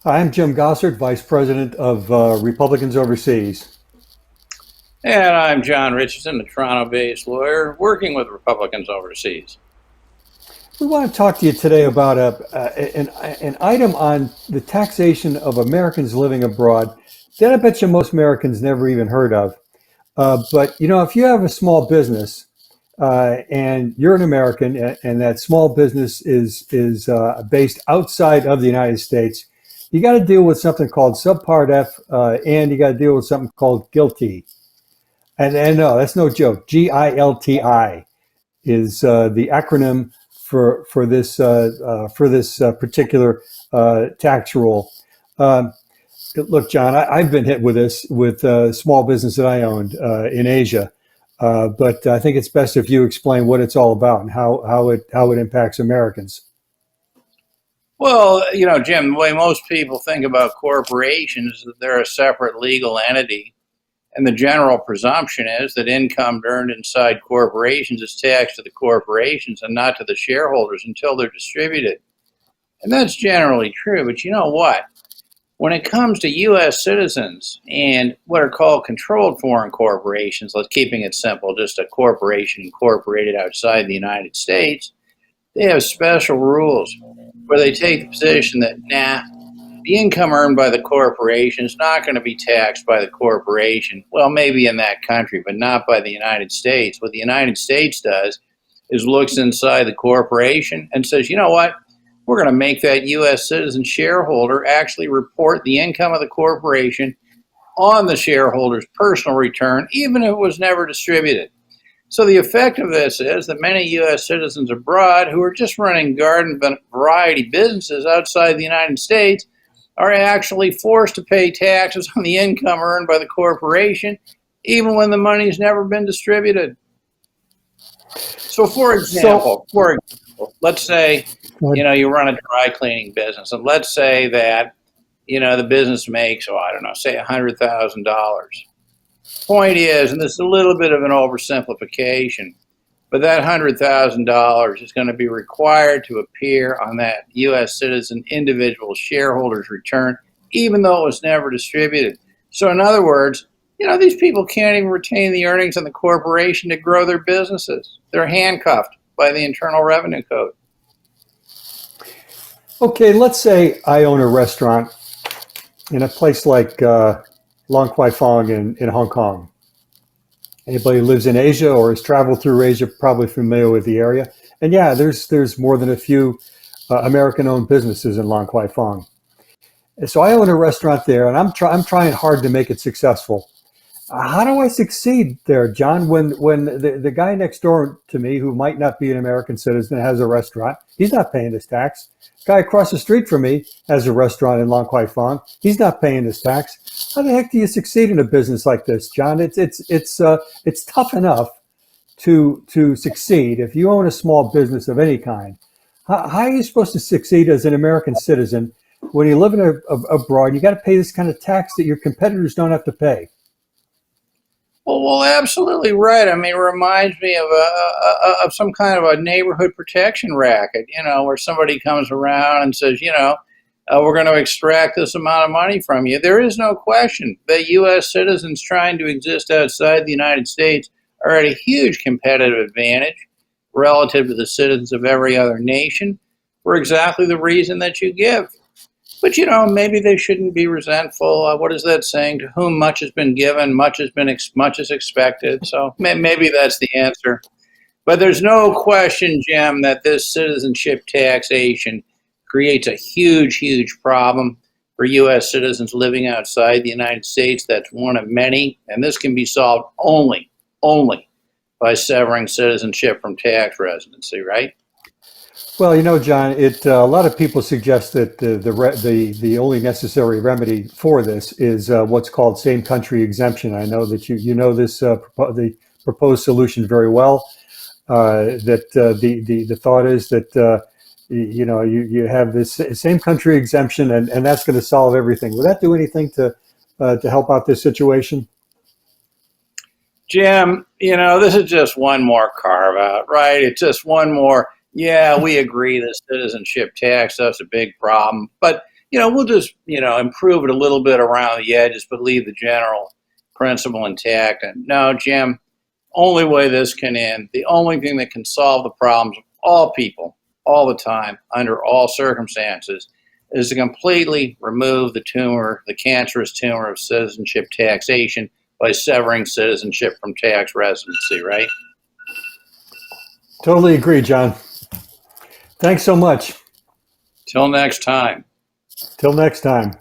Hi, I'm Jim Gosart, Vice President of Republicans Overseas. And I'm John Richardson, a Toronto based lawyer working with Republicans overseas. We want to talk to you today about an item on the taxation of Americans living abroad that I bet you most Americans never even heard of. But, if you have a small business and you're an American and that small business is based outside of the United States, you got to deal with something called Subpart F and you got to deal with something called GILTI. And no, that's no joke. GILTI is the acronym for this particular tax rule. Um, Look, John, I've been hit with this with a small business that I owned in Asia, but I think it's best if you explain what it's all about and how it impacts Americans. Well, Jim, the way most people think about corporations is that they're a separate legal entity. And the general presumption is that income earned inside corporations is taxed to the corporations and not to the shareholders until they're distributed. And that's generally true. But you know what? When it comes to U.S. citizens and what are called controlled foreign corporations, let's keeping it simple, just a corporation incorporated outside the United States, they have special rules where they take the position that, the income earned by the corporation is not going to be taxed by the corporation. Well, maybe in that country, but not by the United States. What the United States does is looks inside the corporation and says, you know what? We're going to make that U.S. citizen shareholder actually report the income of the corporation on the shareholder's personal return, even if it was never distributed. So the effect of this is that many U.S. citizens abroad who are just running garden variety businesses outside the United States are actually forced to pay taxes on the income earned by the corporation, even when the money's never been distributed. So, So, let's say, you run a dry cleaning business, and let's say that, the business makes, I don't know, say $100,000. Point is, and this is a little bit of an oversimplification, but that $100,000 is going to be required to appear on that U.S. citizen individual shareholder's return, even though it was never distributed. So, in other words, these people can't even retain the earnings in the corporation to grow their businesses. They're handcuffed by the Internal Revenue Code. okay, let's say I own a restaurant in a place like Long Kwai Fong in Hong Kong. Anybody who lives in Asia or has traveled through Asia probably familiar with the area. And yeah, there's more than a few American-owned businesses in Long Kwai Fong. And so I own a restaurant there, and I'm trying hard to make it successful. How do I succeed there, John? When the guy next door to me, who might not be an American citizen, has a restaurant, he's not paying his tax. Guy across the street from me has a restaurant in Long Kwai Fong. He's not paying his tax. How the heck do you succeed in a business like this, John? It's tough enough to succeed if you own a small business of any kind. How are you supposed to succeed as an American citizen when you live abroad? You got to pay this kind of tax that your competitors don't have to pay. Well, absolutely right. I mean, it reminds me of some kind of a neighborhood protection racket, where somebody comes around and says, we're going to extract this amount of money from you. There is no question that U.S. citizens trying to exist outside the United States are at a huge competitive advantage relative to the citizens of every other nation for exactly the reason that you give. But maybe they shouldn't be resentful. What is that saying? To whom much has been given, much is expected. So maybe that's the answer. But there's no question, Jim, that this citizenship taxation creates a huge, huge problem for U.S. citizens living outside the United States. That's one of many, and this can be solved only by severing citizenship from tax residency, right? Well, John, a lot of people suggest that the only necessary remedy for this is what's called same country exemption. I know that you know this the proposed solution very well. That the thought is that you have this same country exemption, and that's going to solve everything. Will that do anything to help out this situation? Jim, this is just one more carve out, right? It's just one more. Yeah, we agree that citizenship tax, that's a big problem. But, we'll just, improve it a little bit around the edges, but leave the general principle intact. And no, Jim, only way this can end, the only thing that can solve the problems of all people, all the time, under all circumstances, is to completely remove the tumor, the cancerous tumor of citizenship taxation by severing citizenship from tax residency, right? Totally agree, John. Thanks so much. Till next time. Till next time.